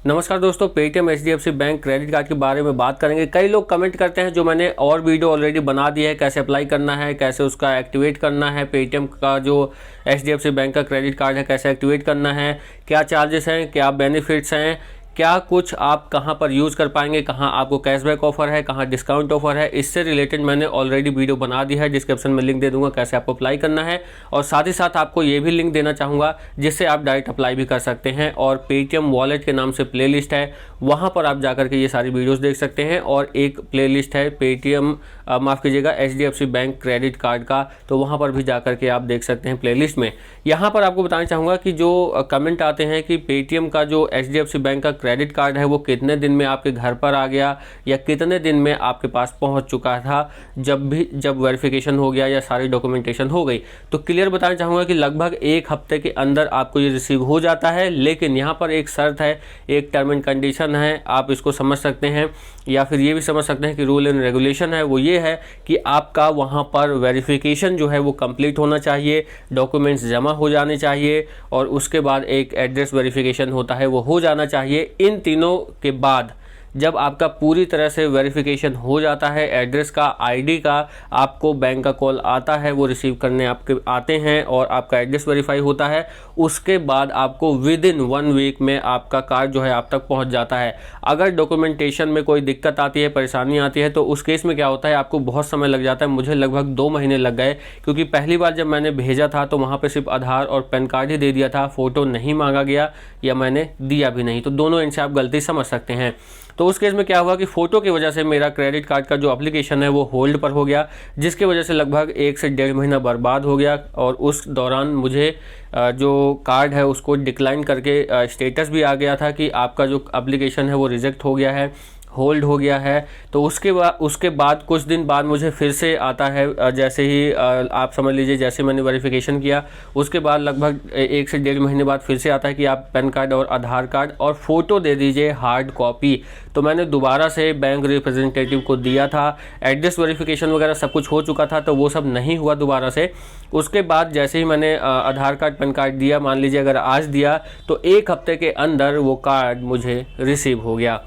नमस्कार दोस्तों, Paytm HDFC bank credit card के बारे में बात करेंगे। कई लोग कमेंट करते हैं, जो मैंने और वीडियो ऑलरेडी बना दी है, कैसे अप्लाई करना है, कैसे उसका एक्टिवेट करना है, पेटीएम का जो एचडीएफसी बैंक का क्रेडिट कार्ड है कैसे एक्टिवेट करना है, क्या चार्जेस हैं, क्या बेनिफिट्स हैं, क्या कुछ आप कहां पर यूज़ कर पाएंगे, कहां आपको कैशबैक ऑफर है, कहां डिस्काउंट ऑफर है। इससे रिलेटेड मैंने ऑलरेडी वीडियो बना दी है, डिस्क्रिप्शन में लिंक दे दूंगा कैसे आपको अप्लाई करना है। और साथ ही साथ आपको ये भी लिंक देना चाहूँगा जिससे आप डायरेक्ट अप्लाई भी कर सकते हैं। और पेटीएम वॉलेट के नाम से प्लेलिस्ट है, वहाँ पर आप जाकर के ये सारी वीडियोज़ देख सकते हैं। और एक प्लेलिस्ट है पेटीएम माफ़ कीजिएगा एचडीएफसी बैंक क्रेडिट कार्ड का, तो वहाँ पर भी जाकर के आप देख सकते हैं प्लेलिस्ट में। यहाँ पर आपको बताना चाहूँगा कि जो कमेंट आते हैं कि पेटीएम का जो एचडीएफसी बैंक का क्रेडिट कार्ड है वो कितने दिन में आपके घर पर आ गया या कितने दिन में आपके पास पहुंच चुका था, जब वेरिफिकेशन हो गया या सारी डॉक्यूमेंटेशन हो गई, तो क्लियर बताना चाहूँगा कि लगभग एक हफ्ते के अंदर आपको ये रिसीव हो जाता है। लेकिन यहाँ पर एक शर्त है, एक टर्म एंड कंडीशन है, आप इसको समझ सकते हैं या फिर ये भी समझ सकते हैं कि रूल एंड रेगुलेशन है। वो ये है कि आपका वहाँ पर वेरिफिकेशन जो है वो कंप्लीट होना चाहिए, डॉक्यूमेंट्स जमा हो जाने चाहिए और उसके बाद एक एड्रेस वेरिफिकेशन होता है वो हो जाना चाहिए। इन तीनों के बाद जब आपका पूरी तरह से वेरिफिकेशन हो जाता है, एड्रेस का, आईडी का, आपको बैंक का कॉल आता है, वो रिसीव करने आपके आते हैं और आपका एड्रेस वेरीफाई होता है, उसके बाद आपको विद इन 1 वीक में आपका कार्ड जो है आप तक पहुंच जाता है। अगर डॉक्यूमेंटेशन में कोई दिक्कत आती है, परेशानी आती है, तो उस केस में क्या होता है, आपको बहुत समय लग जाता है। मुझे लगभग 2 महीने लग गए, क्योंकि पहली बार जब मैंने भेजा था तो वहाँ पर सिर्फ आधार और पैन कार्ड ही दे दिया था, फ़ोटो नहीं मांगा गया या मैंने दिया भी नहीं। तो दोनों इनसे आप गलती समझ सकते हैं। तो उस केस में क्या हुआ कि फ़ोटो की वजह से मेरा क्रेडिट कार्ड का जो एप्लीकेशन है वो होल्ड पर हो गया, जिसकी वजह से लगभग 1 से 1.5 महीना बर्बाद हो गया। और उस दौरान मुझे जो कार्ड है उसको डिक्लाइन करके स्टेटस भी आ गया था कि आपका जो एप्लीकेशन है वो रिजेक्ट हो गया है, होल्ड हो गया है। तो उसके बाद कुछ दिन बाद मुझे फिर से आता है, जैसे ही आप समझ लीजिए जैसे मैंने वेरिफिकेशन किया उसके बाद लगभग 1 से 1.5 महीने बाद फिर से आता है कि आप पैन कार्ड और आधार कार्ड और फ़ोटो दे दीजिए हार्ड कॉपी। तो मैंने दोबारा से बैंक रिप्रेजेंटेटिव को दिया था, एड्रेस वेरिफिकेशन वगैरह सब कुछ हो चुका था, तो वो सब नहीं हुआ दोबारा से। उसके बाद जैसे ही मैंने आधार कार्ड पैन कार्ड दिया, मान लीजिए अगर आज दिया, तो 1 हफ्ते के अंदर वो कार्ड मुझे रिसीव हो गया।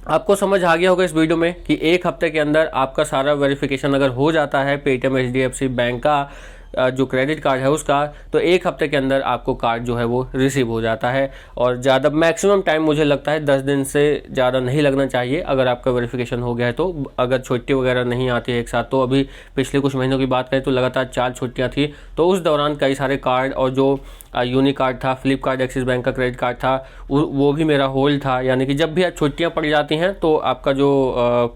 आपको समझ आ गया होगा इस वीडियो में कि 1 हफ्ते के अंदर आपका सारा वेरिफिकेशन अगर हो जाता है पेटीएम एचडीएफसी बैंक का जो क्रेडिट कार्ड है उसका, तो 1 हफ्ते के अंदर आपको कार्ड जो है वो रिसीव हो जाता है। और ज़्यादा मैक्सिमम टाइम मुझे लगता है 10 दिन से ज़्यादा नहीं लगना चाहिए अगर आपका वेरिफिकेशन हो गया है तो। अगर छुट्टी वगैरह नहीं आती है एक साथ, तो अभी पिछले कुछ महीनों की बात करें तो लगातार 4 छुट्टियाँ थी, तो उस दौरान कई सारे कार्ड और जो यूनिक कार्ड था, फ्लिपकार्ट एक्सिस बैंक का क्रेडिट कार्ड था, वो भी मेरा होल्ड था। यानी कि जब भी आप छुट्टियाँ पड़ जाती हैं तो आपका जो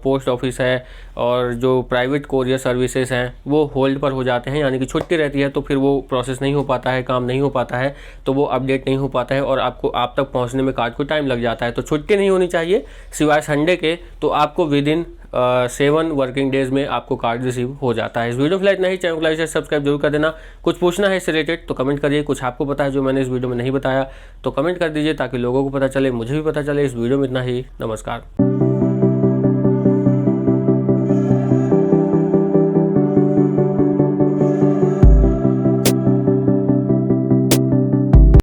पोस्ट ऑफिस है और जो प्राइवेट कोरियर सर्विसेज हैं वो होल्ड पर हो जाते हैं, यानी कि छुट्टी रहती है तो फिर वो प्रोसेस नहीं हो पाता है, काम नहीं हो पाता है, तो वो अपडेट नहीं हो पाता है और आप तक पहुंचने में कार्ड को टाइम लग जाता है। तो छुट्टी नहीं होनी चाहिए सिवाय संडे के, तो आपको विद इन 7 वर्किंग डेज में आपको कार्ड रिसीव हो जाता है। इस वीडियो में इतना ही। चैनल को लाइक शेयर सब्सक्राइब जरूर कर देना। कुछ पूछना है इससे रिलेटेड तो कमेंट करिए, कुछ आपको पता है जो मैंने इस वीडियो में नहीं बताया तो कमेंट कर दीजिए ताकि लोगों को पता चले, मुझे भी पता चले। इस वीडियो में इतना ही। नमस्कार।